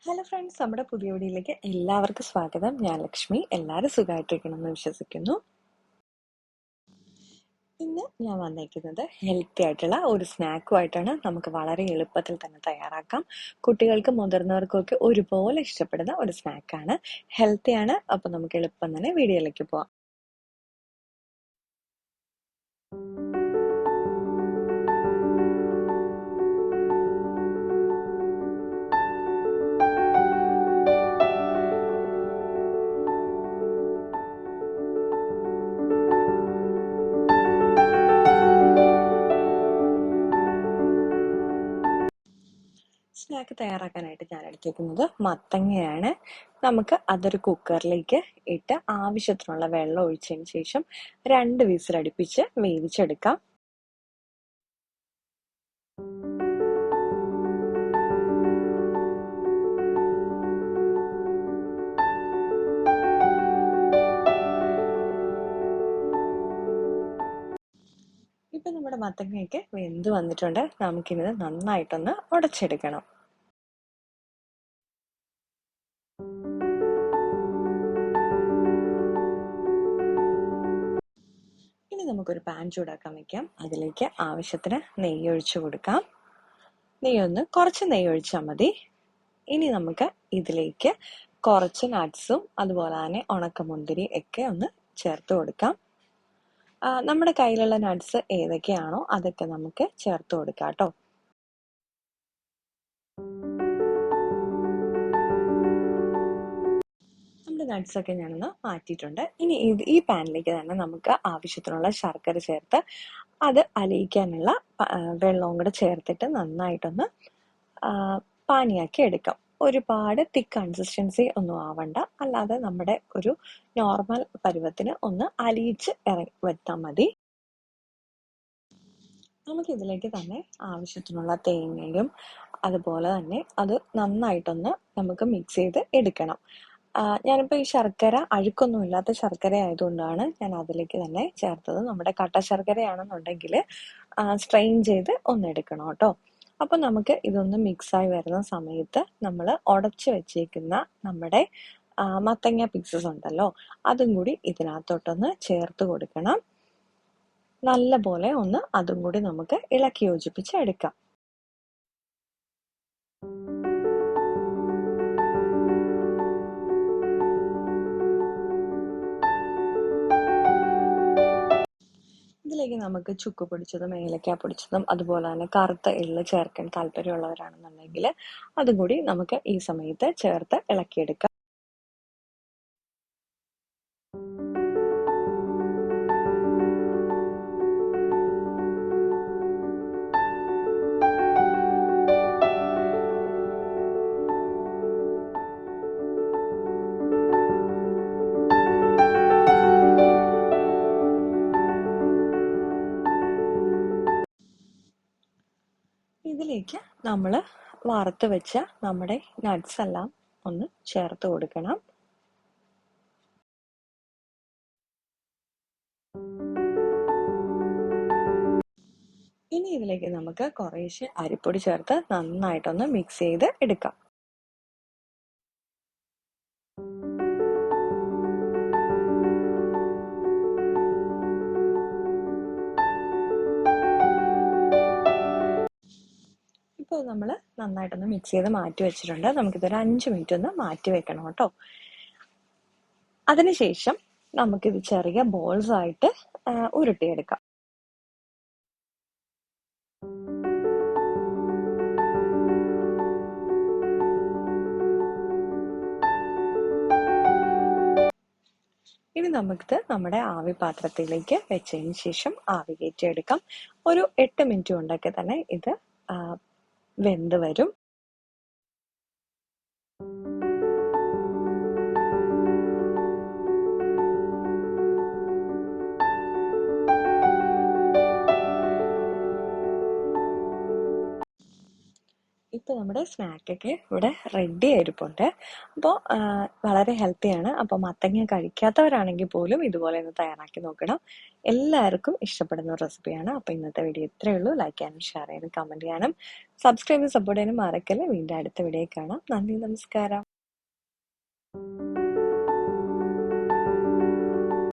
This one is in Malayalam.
ഹലോ ഫ്രണ്ട്സ്, നമ്മുടെ പുതിയ വീഡിയോയിലേക്ക് എല്ലാവർക്കും സ്വാഗതം. ഞാൻ ലക്ഷ്മി. എല്ലാവരും സുഖമായിട്ടിരിക്കണമെന്ന് വിശ്വസിക്കുന്നു. ഇന്ന് ഞാൻ വന്നിരിക്കുന്നത് ഹെൽത്തി ആയിട്ടുള്ള ഒരു സ്നാക്കുമായിട്ടാണ്. നമുക്ക് വളരെ എളുപ്പത്തിൽ തന്നെ തയ്യാറാക്കാം. കുട്ടികൾക്കും മുതിർന്നവർക്കും ഒക്കെ ഒരുപോലെ ഇഷ്ടപ്പെടുന്ന ഒരു സ്നാക്കാണ്. ഹെൽത്തിയാണ്. അപ്പോൾ നമുക്ക് എളുപ്പം തന്നെ വീഡിയോയിലേക്ക് പോവാം. സ്നാക്ക് തയ്യാറാക്കാനായിട്ട് ഞാൻ എടുത്തേക്കുന്നത് മത്തങ്ങയാണ്. നമുക്ക് അതൊരു കുക്കറിലേക്ക് ഇട്ട് ആവശ്യത്തിനുള്ള വെള്ളം ഒഴിച്ചതിന് ശേഷം 2 വിസിലടുപ്പിച്ച് വേവിച്ചെടുക്കാം. ഇപ്പൊ നമ്മുടെ മത്തങ്ങയൊക്കെ വെന്ത് വന്നിട്ടുണ്ട്. നമുക്കിത് നന്നായിട്ടൊന്ന് ഉടച്ചെടുക്കണം. ഇനി നമുക്കൊരു പാൻ ചൂടാക്കാൻ വെക്കാം. അതിലേക്ക് ആവശ്യത്തിന് നെയ്യ് ഒഴിച്ചു കൊടുക്കാം. കുറച്ച് നെയ്യ് ഒഴിച്ചാൽ മതി. ഇനി നമുക്ക് ഇതിലേക്ക് കുറച്ച് നട്ട്സും അതുപോലെ തന്നെ ഉണക്കമുന്തിരി ഒക്കെ ഒന്ന് ചേർത്ത് കൊടുക്കാം. നമ്മുടെ കയ്യിലുള്ള നട്ട്സ് ഏതൊക്കെയാണോ അതൊക്കെ നമുക്ക് ചേർത്ത് കൊടുക്കാം കേട്ടോ. നമ്മുടെ നട്ട്സ് ഒക്കെ ഞാനൊന്ന് മാറ്റിയിട്ടുണ്ട്. ഇനി ഈ പാനിലേക്ക് തന്നെ നമുക്ക് ആവശ്യത്തിനുള്ള ശർക്കര ചേർത്ത് അത് അലിയിക്കാനുള്ള വെള്ളവും കൂടെ ചേർത്തിട്ട് നന്നായിട്ടൊന്ന് പാനിയാക്കി എടുക്കാം. ഒരുപാട് തിക്ക് കൺസിസ്റ്റൻസി ഒന്നും ആവണ്ട, അല്ലാതെ നമ്മുടെ ഒരു നോർമൽ പരുവത്തിന് ഒന്ന് അലിയിച്ച് വെത്താൽ മതി. നമുക്ക് ഇതിലേക്ക് തന്നെ ആവശ്യത്തിനുള്ള തേങ്ങയും അതുപോലെ തന്നെ അത് നന്നായിട്ടൊന്ന് നമുക്ക് മിക്സ് ചെയ്ത് എടുക്കണം. ഞാനിപ്പോൾ ഈ ശർക്കര അഴുക്കൊന്നും ഇല്ലാത്ത ശർക്കര ആയതുകൊണ്ടാണ് ഞാൻ അതിലേക്ക് തന്നെ ചേർത്തത്. നമ്മുടെ കട്ട ശർക്കരയാണെന്നുണ്ടെങ്കിൽ സ്ട്രെയിൻ ചെയ്ത് ഒന്ന് എടുക്കണം കേട്ടോ. അപ്പം നമുക്ക് ഇതൊന്ന് മിക്സായി വരുന്ന സമയത്ത് നമ്മൾ ഉടച്ചു വെച്ചേക്കുന്ന നമ്മുടെ മത്തങ്ങ പീസസ് ഉണ്ടല്ലോ, അതും കൂടി ഇതിനകത്തോട്ടൊന്ന് ചേർത്ത് കൊടുക്കണം. നല്ല പോലെ ഒന്ന് അതും കൂടി നമുക്ക് ഇളക്കി യോജിപ്പിച്ച് എടുക്കാം. ഇതിലേക്ക് നമുക്ക് ചുക്ക് പൊടിച്ചതും ഏലക്ക പൊടിച്ചതും അതുപോലെ തന്നെ കറുത്ത എള്ള് ചേർക്കാൻ താല്പര്യമുള്ളവരാണെന്നുണ്ടെങ്കിൽ അതും കൂടി നമുക്ക് ഈ സമയത്ത് ചേർത്ത് ഇളക്കിയെടുക്കാം. ഇതിലേക്ക് നമ്മൾ വറുത്ത് വെച്ച നമ്മുടെ നട്ട്സ് എല്ലാം ഒന്ന് ചേർത്ത് കൊടുക്കണം. ഇനി ഇതിലേക്ക് നമുക്ക് കുറേശ്ശെ അരിപ്പൊടി ചേർത്ത് നന്നായിട്ടൊന്ന് മിക്സ് ചെയ്ത് എടുക്കാം. ഇപ്പോൾ നമ്മൾ നന്നായിട്ടൊന്ന് മിക്സ് ചെയ്ത് മാറ്റി വെച്ചിട്ടുണ്ട്. നമുക്കിതൊരു 5 മിനിറ്റ് ഒന്ന് മാറ്റി വെക്കണം കേട്ടോ. അതിനുശേഷം നമുക്കിത് ചെറിയ ബോൾസ് ആയിട്ട് ഉരുട്ടിയെടുക്കാം. ഇനി നമുക്ക് നമ്മുടെ ആവി പാത്രത്തിലേക്ക് വെച്ചതിന് ശേഷം ആവി കയറ്റിയെടുക്കാം. ഒരു 8 മിനിറ്റ് കൊണ്ടൊക്കെ തന്നെ ഇത് വെന്ത് വരും. ഇപ്പൊ നമ്മുടെ സ്നാക്കൊക്കെ ഇവിടെ റെഡി ആയിരിപ്പുണ്ട്. അപ്പോൾ വളരെ ഹെൽത്തിയാണ്. അപ്പോൾ മത്തങ്ങ കഴിക്കാത്തവരാണെങ്കിൽ പോലും ഇതുപോലെ ഒന്ന് തയ്യാറാക്കി നോക്കണം. എല്ലാവർക്കും ഇഷ്ടപ്പെടുന്ന ഒരു റെസിപ്പിയാണ്. അപ്പോൾ ഇന്നത്തെ വീഡിയോ ഇത്രയേ ഉള്ളൂ. ലൈക്ക് ചെയ്യാനും ഷെയർ ചെയ്യാനും കമൻറ്റ് ചെയ്യാനും സബ്സ്ക്രൈബ് സപ്പോർട്ട് ചെയ്യാനും മറക്കല്ലേ. വീണ്ടും അടുത്ത വീഡിയോ കാണാം. നന്ദി, നമസ്കാരം.